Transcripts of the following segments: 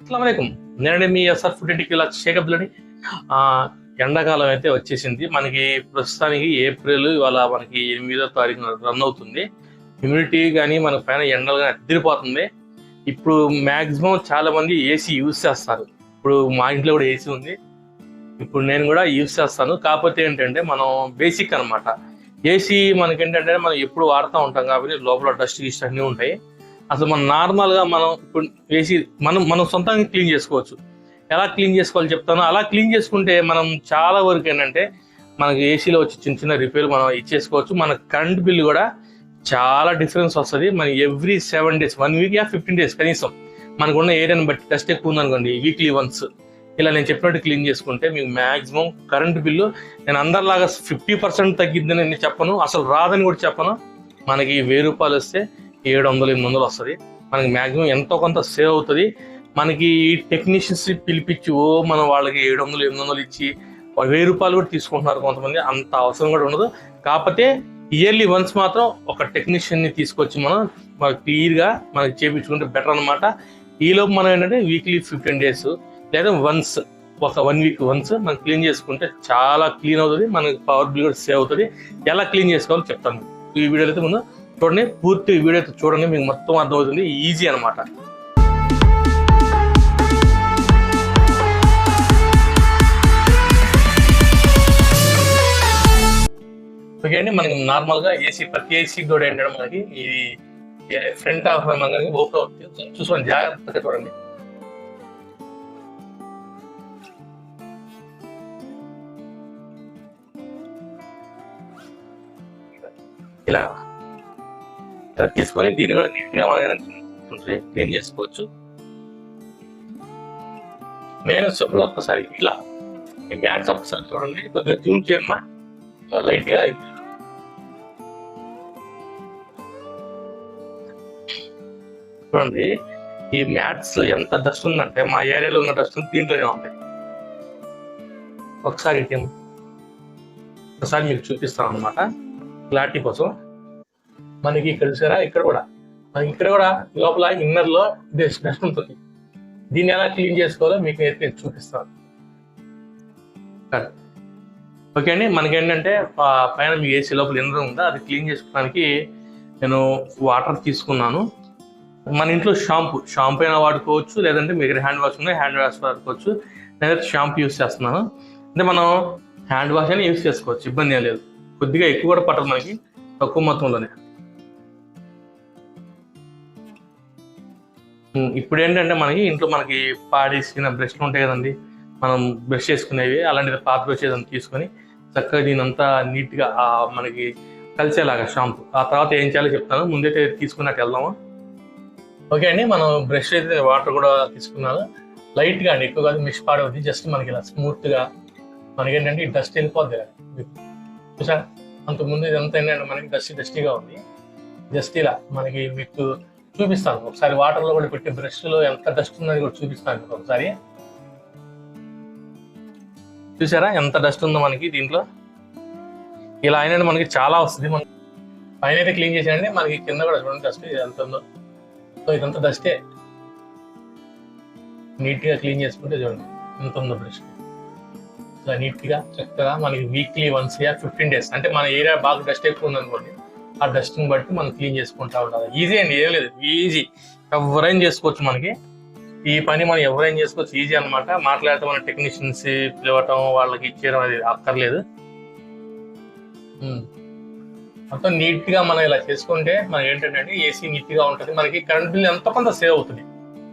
అస్సలాముఅలైకుం. నేనండి మీ SR food ఇంటికి షేక్ అబ్దుల్ని. ఎండాకాలం అయితే వచ్చేసింది మనకి. ప్రస్తుతానికి ఏప్రిల్ ఇవాళ మనకి 8వ తారీఖున రన్ అవుతుంది. హ్యూమిడిటీ కానీ మన పైన ఎండలు కానీ అద్దరిపోతుంది. ఇప్పుడు మ్యాక్సిమం చాలా మంది ఏసీ యూజ్ చేస్తారు. ఇప్పుడు మా ఇంట్లో కూడా ఏసీ ఉంది. ఇప్పుడు నేను కూడా యూజ్ చేస్తాను. కాకపోతే ఏంటంటే మనం బేసిక్ అనమాట. ఏసీ మనకేంటంటే మనం ఎప్పుడు వాడుతూ ఉంటాం కాబట్టి లోపల డస్ట్ గిస్ట్ అన్నీ ఉంటాయి. అసలు మనం నార్మల్గా మనం ఇప్పుడు ఏసీ మనం సొంతంగా క్లీన్ చేసుకోవచ్చు. ఎలా క్లీన్ చేసుకోవాలి చెప్తాను. అలా క్లీన్ చేసుకుంటే మనం చాలా వరకు ఏంటంటే మనకి ఏసీలో వచ్చి చిన్న చిన్న రిపేర్ మనం ఇచ్చేసుకోవచ్చు. మన కరెంట్ బిల్ కూడా చాలా డిఫరెన్స్ వస్తుంది. మన ఎవ్రీ 7 days 1 week 15 days కనీసం మనకున్న ఏరియాని బట్టి డస్ట్ ఎక్కువ ఉందనుకోండి వీక్లీ వన్స్ ఇలా నేను చెప్పినట్టు క్లీన్ చేసుకుంటే మీకు మ్యాక్సిమం కరెంట్ బిల్లు నేను అందరిలాగా 50% తగ్గిద్దని నేను చెప్పను, అసలు రాదని కూడా చెప్పను. మనకి 1000 రూపాయలు వస్తే 700-800 వస్తుంది. మనకి మ్యాక్సిమం ఎంతో కొంత సేవ్ అవుతుంది. మనకి టెక్నీషియన్స్ పిలిపించి మనం వాళ్ళకి 700-800 ఇచ్చి 1000 రూపాయలు కూడా తీసుకుంటున్నారు కొంతమంది. అంత అవసరం కూడా ఉండదు. కాకపోతే ఇయర్లీ వన్స్ మాత్రం ఒక టెక్నీషియన్ని తీసుకొచ్చి మనం క్లియర్గా మనకి చేయించుకుంటే బెటర్ అనమాట. ఈలోపు మనం ఏంటంటే వీక్లీ 15 days లేదా వన్స్ ఒక 1 week వన్స్ మనం క్లీన్ చేసుకుంటే చాలా క్లీన్ అవుతుంది. మనకి పవర్ బిల్ కూడా సేవ్ అవుతుంది. ఎలా క్లీన్ చేసుకోవాలో చెప్తాను. ఈ వీడియోలో అయితే ముందు చూడండి, పూర్తి వీడియో అయితే చూడండి, మీకు మొత్తం అర్థమవుతుంది. ఈజీ అనమాట. ఓకే అండి, మనకి నార్మల్గా ప్రతి ఏసీ కూడా ఏంటంటే మనకి ఇది ఫ్రంట్ ఆఫ్ మనకి ఓపెన్ అవుతుంది. చూసుకోండి, జాగ్రత్తగా చూడండి. ఇలా తీసుకొని దీన్ని కూడా నీట్గా క్లీన్ చేసుకోవచ్చు. నేను చెప్పులు ఒక్కసారి ఇట్లా ఈ మ్యాట్స్ ఒక్కసారి చూడండి, కొద్దిగా జూమ్ చేయమ్మా లైట్గా. చూడండి ఈ మ్యాట్స్ ఎంత డస్ట్ ఉందంటే మా ఏరియాలో ఉన్న డస్ట్ దీంట్లోనే ఉంటాయి. ఒకసారి ఒకసారి మీకు చూపిస్తాను అనమాట క్లారిటీ కోసం. మనకి ఇక్కడ చూసారా, ఇక్కడ కూడా లోపల ఇన్నర్ లో డస్ట్ ఉంటుంది. దీన్ని ఎలా క్లీన్ చేసుకోవాలో మీకు అయితే చూపిస్తాను. ఓకే అండి, మనకేంటంటే పైన మీ ఏసీ లోపల ఇన్నర్ ఉందా అది క్లీన్ చేసుకోవడానికి నేను వాటర్ తీసుకున్నాను. మన ఇంట్లో షాంపూ అయినా వాడుకోవచ్చు, లేదంటే మీకు హ్యాండ్ వాష్ ఉన్నాయి హ్యాండ్ వాష్ వాడుకోవచ్చు. నేనైతే షాంపూ యూస్ చేస్తున్నాను. అంటే మనం హ్యాండ్ వాష్ అయినా యూస్ చేసుకోవచ్చు, ఇబ్బంది ఏం లేదు. కొద్దిగా ఎక్కువ కూడా పట్టదు మనకి, తక్కువ మొత్తంలోనే. ఇప్పుడు ఏంటంటే మనకి ఇంట్లో మనకి పాడేసిన బ్రష్లు ఉంటాయి కదండి, మనం బ్రష్ చేసుకునేవి, అలాంటిది పాత బ్రష్ ఏదైనా తీసుకొని చక్కగా దీనంతా నీట్గా మనకి కలిసేలాగా షాంపూ. ఆ తర్వాత ఏం చేయాలో చెప్తాను, ముందైతే తీసుకున్నట్టు వెళ్దాము. ఓకే అండి, మనం బ్రష్ అయితే వాటర్ కూడా తీసుకున్నాను. లైట్గా అండి, ఎక్కువ కాదు, మిక్స్ పాడవద్ది. జస్ట్ మనకి ఇలా స్మూత్గా మనకి ఏంటంటే ఈ డస్ట్ వెళ్ళిపోద్ది చూసా. అంతకుముందు ఇదంతా ఏంటంటే మనకి డస్టీగా ఉంది. జస్ట్ ఇలా మనకి మీకు చూపిస్తాను ఒకసారి. వాటర్లో కూడా పెట్టి బ్రష్లో ఎంత డస్ట్ ఉన్నది కూడా చూపిస్తాను ఒకసారి. చూసారా ఎంత డస్ట్ ఉందో మనకి దీంట్లో. ఇలా అయినా మనకి చాలా వస్తుంది. మనకి పైన అయితే క్లీన్ చేసానండి, మనకి కింద కూడా చూడండి డస్ట్ ఎంత ఉందో. సో ఇదంతా డస్టే. నీట్గా క్లీన్ చేసుకుంటే చూడండి ఎంత ఉందో బ్రష్. ఇలా నీట్గా చక్కగా మనకి వీక్లీ వన్స్ 15 days అంటే మన ఏరియా బాగా డస్ట్ ఎక్కువ ఉందనుకోండి, ఆ డస్ట్ని బట్టి మనం క్లీన్ చేసుకుంటా ఉండాలి. ఈజీ అండి, ఏం లేదు, ఈజీ. ఎవరైనా చేసుకోవచ్చు. మనకి ఈ పని మనం ఎవరైనా చేసుకోవచ్చు, ఈజీ అనమాట. మాట్లాడితే మన టెక్నీషియన్స్ పిలవటం వాళ్ళకి ఇచ్చేయడం అది అక్కర్లేదు. మొత్తం నీట్గా మనం ఇలా చేసుకుంటే మనకి ఏంటంటే ఏసీ నీట్గా ఉంటుంది. మనకి కరెంట్ బిల్ ఎంత కొంత సేవ్ అవుతుంది.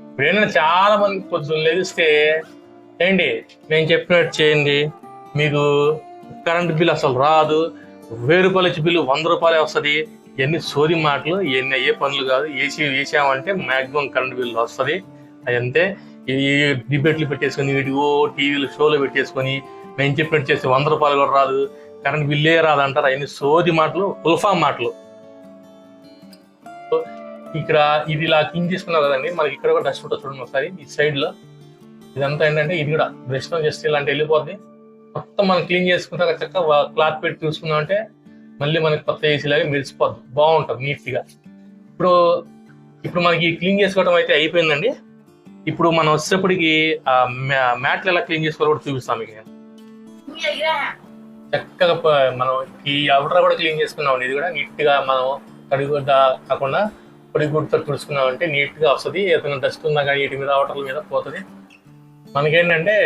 ఇప్పుడు ఏంటంటే చాలా మంది పొద్దున్న లేస్తే ఏంటి నేను చెప్పినట్టు చేయండి, మీకు కరెంట్ బిల్ అసలు రాదు, 1000 రూపాయలు ఇచ్చి బిల్లు 100 రూపాయలే వస్తుంది. ఇవన్నీ సోది మాటలు, ఇవన్నీ అయ్యే పనులు కాదు. ఏసీ వేసామంటే మ్యాక్సిమం కరెంట్ బిల్లు వస్తుంది. అదంతే. ఈ డిబేట్లు పెట్టేసుకొని వీడియో టీవీలు షోలో పెట్టేసుకొని మేము చెప్పినట్టు చేస్తే 100 రూపాయలు కూడా రాదు, కరెంట్ బిల్లే రాదు అంటారు. అవన్నీ సోది మాటలు, ఉల్ఫా మాటలు. ఇక్కడ ఇది ఇలా క్లీన్ చేసుకున్నాం కదండి, మనకి ఇక్కడ కూడా డస్ట్ ఉంటుంది చూడండి ఒకసారి ఈ సైడ్లో. ఇదంతా ఏంటంటే ఇది కూడా బ్రష్లో జస్ట్ ఇలాంటి వెళ్ళిపోద్ది. మొత్తం మనం క్లీన్ చేసుకుంటే చక్కగా క్లాత్ పెట్టి చూసుకున్నాం అంటే మళ్ళీ మనకి కొత్త ఏసీ లాగా మెరిసిపోద్ది, బాగుంటుంది నీట్గా. ఇప్పుడు మనకి క్లీన్ చేసుకోవడం అయితే అయిపోయిందండి. ఇప్పుడు మనం వచ్చేటప్పటికి ఆ మ్యాట్లు ఎలా క్లీన్ చేసుకోవాలో కూడా చూపిస్తాం మీకు నేను. చక్కగా మనం ఈ అవుటర్ కూడా క్లీన్ చేసుకున్నాం. ఇది కూడా నీట్ గా మనం తడిగుడ్డ కాకుండా పొడిగుడ్డతో తుడుచుకున్నామంటే నీట్ గా వస్తుంది. ఏదైనా డస్ట్ ఉన్నా కానీ వీటి మీద అవుటర్ల మీద పోతుంది. మనకేంటంటే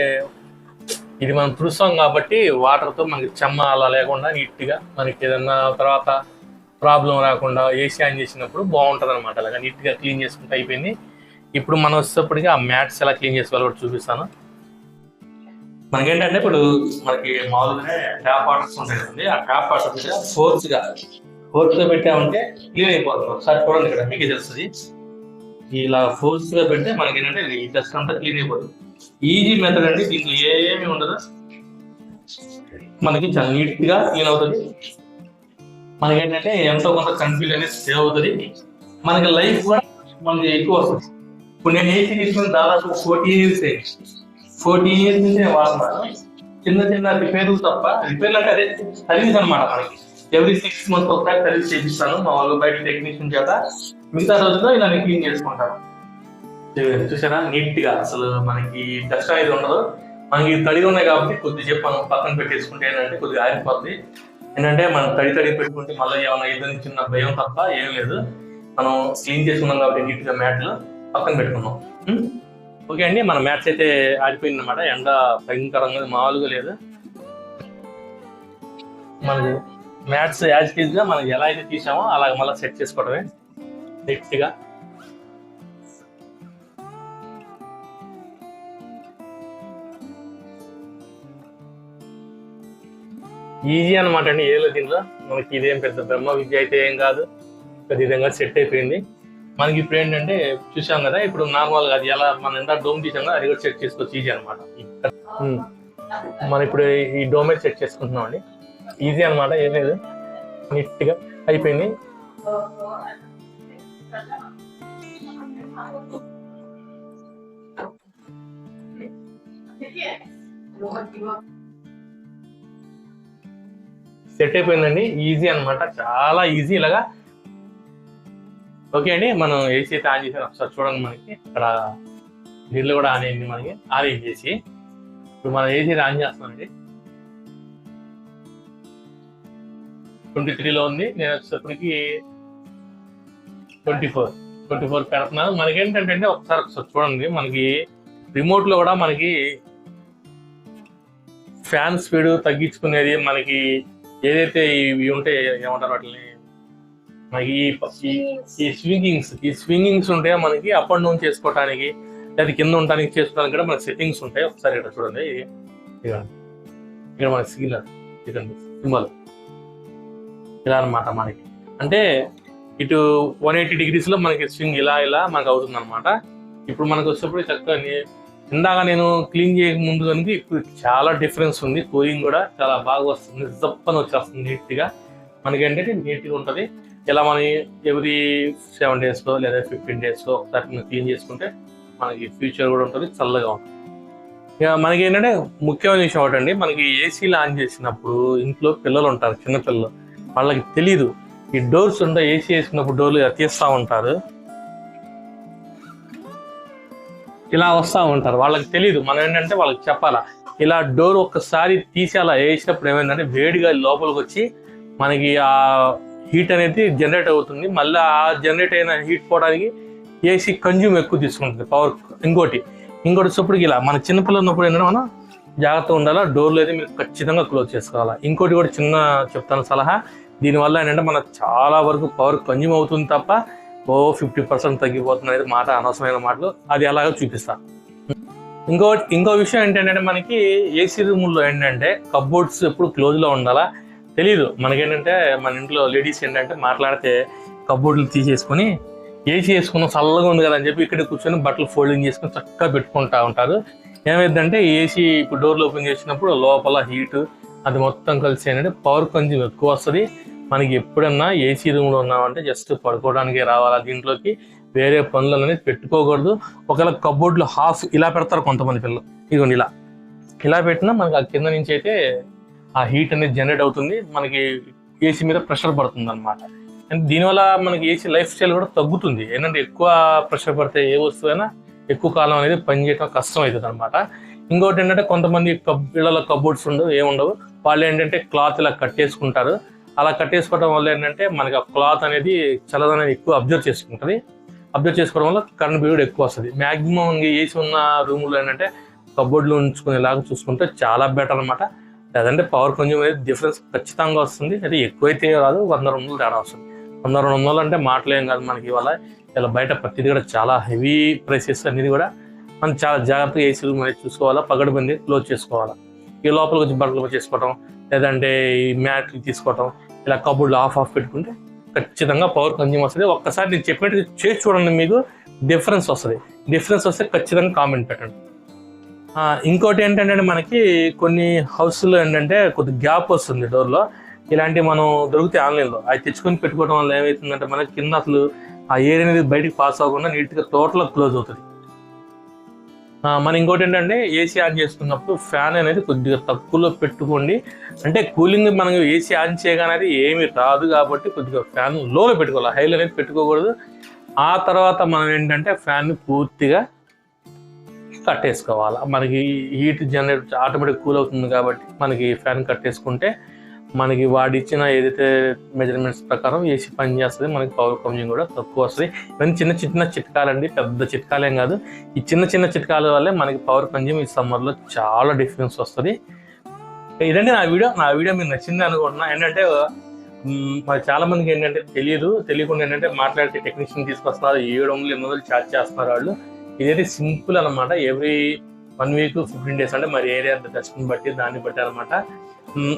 ఇది మనం తుడుస్తాం కాబట్టి వాటర్తో మనకి చెమ్మ అలా లేకుండా నీట్ గా మనకి ఏదన్నా తర్వాత ప్రాబ్లం రాకుండా ఏసీ ఆన్ చేసినప్పుడు బాగుంటుంది అనమాట. అలాగా నీట్ గా క్లీన్ చేసుకుంటే అయిపోయింది. ఇప్పుడు మనం వచ్చేటప్పటికి ఆ మ్యాట్స్ ఎలా క్లీన్ చేసుకోవాలో కూడా చూపిస్తాను. మనకేంటంటే ఇప్పుడు మనకి మామూలుగానే ట్యాప్ వాటర్స్ ఉంటాయి కదండి. ఆ ట్యాప్ వాటర్ ఫోర్స్ గా పెట్టామంటే క్లీన్ అయిపోతుంది. ఒకసారి చూడండి, ఇక్కడ మీకే తెలుస్తుంది. ఇలా ఫోర్స్ గా పెడితే మనకి ఏంటంటే ఈ డస్ట్ అంతా క్లీన్ అయిపోతుంది. ఈజీ మెథడ్ అండి, దీంట్లో ఏమీ ఉండదు. మనకి చాలా నీట్ గా క్లీన్ అవుతుంది. మనకేంటంటే ఎంతో కొంత కన్ఫ్యూజ్ అనేది సేవ్ అవుతుంది. మనకి లైఫ్ కూడా మనకి ఎక్కువ వస్తుంది. ఇప్పుడు నేను ఏసీ తీసుకుని దాదాపు 14 years నుంచే వాడుతున్నాను. చిన్న రిపేర్లు తప్ప, రిపేర్లు అంటే అదే సర్వీస్ అనమాట. మనకి ఎవ్రీ 6 months ఒకసారి సర్వీస్ చేపిస్తాను మా వాళ్ళు బయట టెక్నీషియన్ చేత. మిగతా రోజుల్లో ఇలా నేను క్లీన్ చేసుకుంటాను. చూసారా నీట్ గా, అసలు మనకి డస్ట్ అనేది ఉండదు. మనకి తడిగా ఉన్నాయి కాబట్టి కొద్దిసేపు మనం పక్కన పెట్టేసుకుంటే ఏంటంటే కొద్దిగా ఆరిపోతుంది. ఏంటంటే మనం తడి పెట్టుకుంటే మళ్ళీ ఏమైనా ఏదైనా చిన్న భయం తప్ప ఏం లేదు. మనం క్లీన్ చేసుకున్నాం కాబట్టి నీట్ గా మ్యాట్లు పక్కన పెట్టుకున్నాం. ఓకే అండి, మన మ్యాట్స్ అయితే ఆడిపోయింది అనమాట. ఎండ భయంకరంగా మామూలుగా లేదు. మనకి మ్యాట్స్ యాజ్ టీజ్ గా మనం ఎలా అయితే తీసామో అలాగ మళ్ళీ సెట్ చేసుకోవడమే నీట్ గా. ఈజీ అనమాట అండి. ఏలో దీనిలో మనకి ఇదేం పెద్ద బ్రహ్మ విద్య అయితే ఏం కాదు. పెద్ద విధంగా సెట్ అయిపోయింది. మనకి ఇప్పుడు ఏంటంటే చూసాం కదా, ఇప్పుడు నార్మల్గా అది ఎలా మనం ఎంత డోమ్ తీసాం కదా అది కూడా సెట్ చేసుకోవచ్చు. ఈజీ అనమాట. మనం ఇప్పుడు ఈ డోమే సెట్ చేసుకుంటున్నాం అండి. ఈజీ అనమాట, ఏం లేదు, నీట్ గా అయిపోయింది. సెట్ అయిపోయిందండి. ఈజీ అనమాట, చాలా ఈజీ ఇలాగా. ఓకే అండి, మనం ఏసీ అయితే ఆన్ చేసాను. ఒకసారి చూడండి, మనకి ఇక్కడ నీళ్ళు కూడా ఆన్ అయింది. మనకి ఆన్ చేసి ఇప్పుడు మనం ఏసీ ఆన్ చేస్తామండి. 23లో ఉంది. నేను వచ్చేసరికి 24 పెడుతున్నాను. మనకి ఏంటంటే ఒకసారి చూడండి, మనకి రిమోట్ లో కూడా మనకి ఫ్యాన్ స్పీడ్ తగ్గించుకునేది, మనకి ఏదైతే ఇవి ఉంటాయి ఏమంటారు వాటిని, మనకి ఈ స్వింగింగ్స్ ఉంటాయో మనకి అప్ అండ్ డౌన్ చేసుకోవడానికి లేదా కింద ఉండడానికి చేసుకోవడానికి కూడా మనకి సెట్టింగ్స్ ఉంటాయి. ఒకసారి ఇక్కడ చూడండి, ఇక్కడ మనకి సింబల్ ఇలా అనమాట. మనకి అంటే ఇటు 180 degrees లో మనకి స్వింగ్ ఇలా మనకు అవుతుంది అనమాట. ఇప్పుడు మనకు వచ్చేప్పుడు చక్కగా ఇందాక నేను క్లీన్ చేయక ముందు కనుక ఇప్పుడు చాలా డిఫరెన్స్ ఉంది. కూలింగ్ కూడా చాలా బాగా వస్తుంది, జప్పని వచ్చేస్తుంది నీట్ గా. మనకి ఏంటంటే నీట్ గా ఉంటుంది. ఇలా మనం ఎవ్రీ 7 days లేదా 15 days ఒకసారి క్లీన్ చేసుకుంటే మనకి ఫ్యూచర్ కూడా ఉంటుంది, చల్లగా ఉంటుంది. ఇక మనకి ఏంటంటే ముఖ్యమైన విషయం ఒకటండి, మనకి ఏసీలు ఆన్ చేసినప్పుడు ఇంట్లో పిల్లలు ఉంటారు, చిన్న పిల్లలు, వాళ్ళకి తెలీదు. ఈ డోర్స్ ఉంటాయి, ఏసీ వేసుకున్నప్పుడు డోర్లు తీస్తూ ఉంటారు, ఇలా వస్తూ ఉంటారు, వాళ్ళకి తెలీదు. మనం ఏంటంటే వాళ్ళకి చెప్పాలా, ఇలా డోర్ ఒక్కసారి తీసి అలా వేసినప్పుడు ఏమైందంటే వేడిగా లోపలికి వచ్చి మనకి ఆ హీట్ అనేది జనరేట్ అవుతుంది. మళ్ళీ ఆ జనరేట్ అయిన హీట్ పోవడానికి ఏసీ కన్జ్యూమ్ ఎక్కువ తీసుకుంటుంది పవర్. ఇంకోటి వచ్చేప్పటికి ఇలా మన చిన్నపిల్లలు ఉన్నప్పుడు ఏంటంటే మనం జాగ్రత్తగా ఉండాలా, డోర్లు అయితే మీరు ఖచ్చితంగా క్లోజ్ చేసుకోవాలా. ఇంకోటి కూడా చిన్న చెప్తాను సలహా, దీనివల్ల ఏంటంటే మనకు చాలా వరకు పవర్ కన్జ్యూమ్ అవుతుంది తప్ప 50% తగ్గిపోతుంది అనేది మాట, అనవసరమైన మాటలు. అది అలాగే చూపిస్తా. ఇంకో విషయం ఏంటంటే మనకి ఏసీ రూముల్లో ఏంటంటే కప్బోర్డ్స్ ఎప్పుడు క్లోజ్లో ఉండాలా తెలీదు. మనకేంటంటే మన ఇంట్లో లేడీస్ ఏంటంటే మాట్లాడితే కప్బోర్డ్లు తీసేసుకొని ఏసీ వేసుకున్నాం చల్లగా ఉంది కదా అని చెప్పి ఇక్కడ కూర్చొని బట్టలు ఫోల్డింగ్ చేసుకొని చక్కగా పెట్టుకుంటా ఉంటారు. ఏమైందంటే ఏసీ ఇప్పుడు డోర్లు ఓపెన్ చేసినప్పుడు లోపల హీట్ అది మొత్తం కలిసి ఏంటంటే పవర్ కొంచెం ఎక్కువ వస్తుంది. మనకి ఎప్పుడన్నా ఏసీ రూమ్లో ఉన్నామంటే జస్ట్ పడుకోవడానికి రావాలా, దీంట్లోకి వేరే పనులు అనేది పెట్టుకోకూడదు. ఒకవేళ కబోర్డ్లో హాఫ్ ఇలా పెడతారు కొంతమంది పిల్లలు, ఇదిగోండి ఇలా పెట్టినా మనకి ఆ కింద నుంచి అయితే ఆ హీట్ అనేది జనరేట్ అవుతుంది, మనకి ఏసీ మీద ప్రెషర్ పడుతుంది అనమాట. అండ్ దీనివల్ల మనకి ఏసీ లైఫ్ స్టైల్ కూడా తగ్గుతుంది. ఏంటంటే ఎక్కువ ప్రెషర్ పడితే ఏ వస్తువైనా ఎక్కువ కాలం అనేది పనిచేయడం కష్టం అవుతుంది అనమాట. ఇంకోటి ఏంటంటే కొంతమంది ఇళ్లలో కబోర్డ్స్ ఉండవు, ఏముండవు, వాళ్ళు ఏంటంటే క్లాత్ ఇలా కట్టేసుకుంటారు. అలా కట్టేసుకోవడం వల్ల ఏంటంటే మనకి ఆ క్లాత్ అనేది చల్లదనేది ఎక్కువ అబ్జర్వ్ చేసుకుంటుంది. అబ్జర్వ్ చేసుకోవడం వల్ల కరెంట్ బిల్ కూడా ఎక్కువ వస్తుంది. మ్యాక్సిమం ఏసీ ఉన్న రూములో ఏంటంటే కబోర్డ్లో ఉంచుకునేలాగా చూసుకుంటే చాలా బెటర్ అనమాట. లేదంటే పవర్ కన్జ్యూమ్ అనేది డిఫరెన్స్ ఖచ్చితంగా వస్తుంది. అది ఎక్కువైతే రాదు, 100-200 తేడా వస్తుంది. 100-200 అంటే మాటలేం కాదు మనకి. ఇవాళ ఇలా బయట ప్రతిదీ కూడా చాలా హెవీ ప్రైసెస్ అనేది కూడా మనం చాలా జాగ్రత్తగా ఏసీ రూమ్ అనేది చూసుకోవాలా, పగడబంది క్లోజ్ చేసుకోవాలా. ఈ లోపలికి వచ్చి బట్టలు చేసుకోవటం, లేదంటే ఈ మ్యాట్లు తీసుకోవటం, ఇలా కబోర్డ్లో ఆఫ్ పెట్టుకుంటే ఖచ్చితంగా పవర్ కన్జ్యూమ్ వస్తుంది. ఒక్కసారి నేను చెప్పినట్టు చేసి చూడండి, మీకు డిఫరెన్స్ వస్తుంది. డిఫరెన్స్ వస్తే ఖచ్చితంగా కామెంట్ పెట్టండి. ఇంకోటి ఏంటంటే మనకి కొన్ని హౌస్లో ఏంటంటే కొద్ది గ్యాప్ వస్తుంది డోర్లో. ఇలాంటివి మనం దొరికితే ఆన్లైన్లో అవి తెచ్చుకొని పెట్టుకోవడం వల్ల ఏమవుతుందంటే మనకి కింద అసలు ఆ ఎయిర్ అనేది బయటికి పాస్ అవ్వకుండా నీట్గా టోటల్గా క్లోజ్ అవుతుంది. మనం ఇంకోటి ఏంటంటే ఏసీ ఆన్ చేసుకున్నప్పుడు ఫ్యాన్ అనేది కొద్దిగా తక్కువలో పెట్టుకోండి. అంటే కూలింగ్ మనం ఏసీ ఆన్ చేయగానే ఏమి రాదు కాబట్టి కొద్దిగా ఫ్యాన్ లోలో పెట్టుకోవాలి, హైలో అనేది పెట్టుకోకూడదు. ఆ తర్వాత మనం ఏంటంటే ఫ్యాన్ పూర్తిగా కట్టేసుకోవాలి. మనకి హీట్ జనరేట్ ఆటోమేటిక్ కూల్ అవుతుంది కాబట్టి మనకి ఫ్యాన్ కట్టేసుకుంటే మనకి వాడి ఇచ్చిన ఏదైతే మెజర్మెంట్స్ ప్రకారం ఏసీ పని చేస్తుంది. మనకి పవర్ కన్జ్యూమ్ కూడా తక్కువ వస్తుంది. ఇవన్నీ చిన్న చిన్న చిట్కాలండి, పెద్ద చిట్కాలేం కాదు. ఈ చిన్న చిన్న చిట్కాల వల్లే మనకి పవర్ కన్జ్యూమ్ ఈ సమ్మర్లో చాలా డిఫరెన్స్ వస్తుంది. ఇదండి నా వీడియో మీకు నచ్చింది అనుకుంటున్నా. ఏంటంటే మరి చాలా మందికి ఏంటంటే తెలియకుండా ఏంటంటే మాట్లాడితే టెక్నీషియన్ తీసుకొస్తున్నారు, 700-800 ఛార్జ్ చేస్తున్నారు వాళ్ళు. ఇదైతే సింపుల్ అనమాట. ఎవ్రీ 1 వీక్ 15 డేస్ అంటే మరి ఏరియా దర్శనం బట్టి దాన్ని బట్టి అనమాట.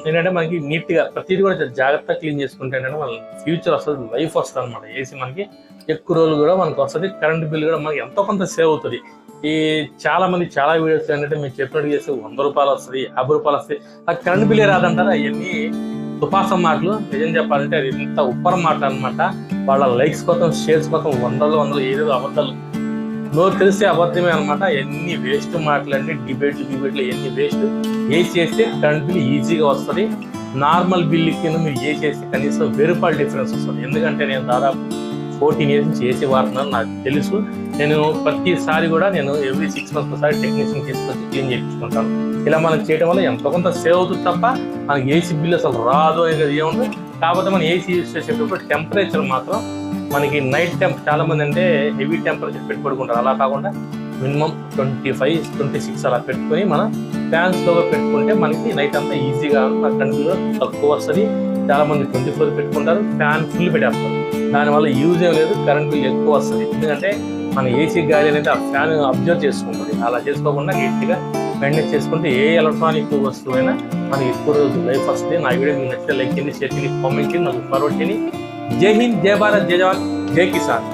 ఏంటంటే మనకి నీట్గా ప్రతిదీ కూడా జాగ్రత్తగా క్లీన్ చేసుకుంటే ఏంటంటే మన ఫ్యూచర్ వస్తుంది, లైఫ్ వస్తుంది అనమాట. ఏసీ మనకి ఎక్కువ రోజులు కూడా మనకు వస్తుంది. కరెంట్ బిల్ కూడా మనకి ఎంతో కొంత సేవ్ అవుతుంది. ఈ చాలా వీడియోస్ ఏంటంటే మీరు చెప్పినట్టు చేస్తే 100 రూపాయలు వస్తుంది, 50 రూపాయలు వస్తాయి. ఆ కరెంట్ బిల్లే రాదంటారా? అవన్నీ తుపాసం మాటలు. నిజం చెప్పాలంటే అది ఇంత ఉప్పర మాట అనమాట. వాళ్ళ లైక్స్ కోసం, షేర్స్ కోసం 100 ఏదో అబద్ధాలు నోరు తెలిస్తే అబద్ధమే అనమాట. ఎన్ని వేస్ట్ మాటలండి, డిబేట్లు ఎన్ని వేస్ట్. ఏసీ చేస్తే కరెంట్ బిల్ ఈజీగా వస్తుంది. నార్మల్ బిల్లుకి మీరు ఏసీ చేస్తే కనీసం 1000 రూపాయలు డిఫరెన్స్ వస్తుంది. ఎందుకంటే నేను దాదాపు 14 ఇయర్స్ నుంచి ఏసీ వాడుతున్నాను, నాకు తెలుసు. నేను ప్రతిసారి కూడా నేను ఎవ్రీ 6 months ఒకసారి టెక్నీషియన్ తీసుకొచ్చి క్లీన్ చేయించుకుంటాను. ఇలా మనం చేయడం వల్ల ఎంతో కొంత సేవ్ అవుతుంది తప్ప మనకి ఏసీ బిల్ అసలు రాదు అనేది ఏముంది. కాకపోతే మనం ఏసీ యూజ్ చేసేటప్పుడు టెంపరేచర్ మాత్రం మనకి నైట్ చాలా మంది అంటే హెవీ టెంపరేచర్ పెట్టి పడుకుంటారు. అలా కాకుండా మినిమం 25-26 అలా పెట్టుకొని మనం ఫ్యాన్ స్లోగా పెట్టుకుంటే మనకి నైట్ అంతా ఈజీగా కరెంట్ బిల్ తక్కువ వస్తుంది. చాలా మంది 24 పెట్టుకుంటారు, ఫ్యాన్ ఫుల్ పెట్టేస్తారు. దానివల్ల యూజ్ ఏం లేదు, కరెంట్ బిల్ ఎక్కువ వస్తుంది. ఎందుకంటే మన ఏసీ గాలి అనేది ఆ ఫ్యాన్ అబ్జర్వ్ చేసుకుంటుంది. అలా చేసుకోకుండా నీట్గా మెయింటైన్ చేసుకుంటే ఏ ఎలక్ట్రానిక్ వస్తువైనా మనకి ఎక్కువ రోజు లైఫ్ వస్తుంది. నా వీడియో మీకు నచ్చితే లైక్ చేయండి, షేర్ చేయండి, కామెంట్ చేయండి, నాకు ఫార్వర్డ్ చేయండి. జై హింద్, జై భారత్, జై జవాన్, జై కిసాన్.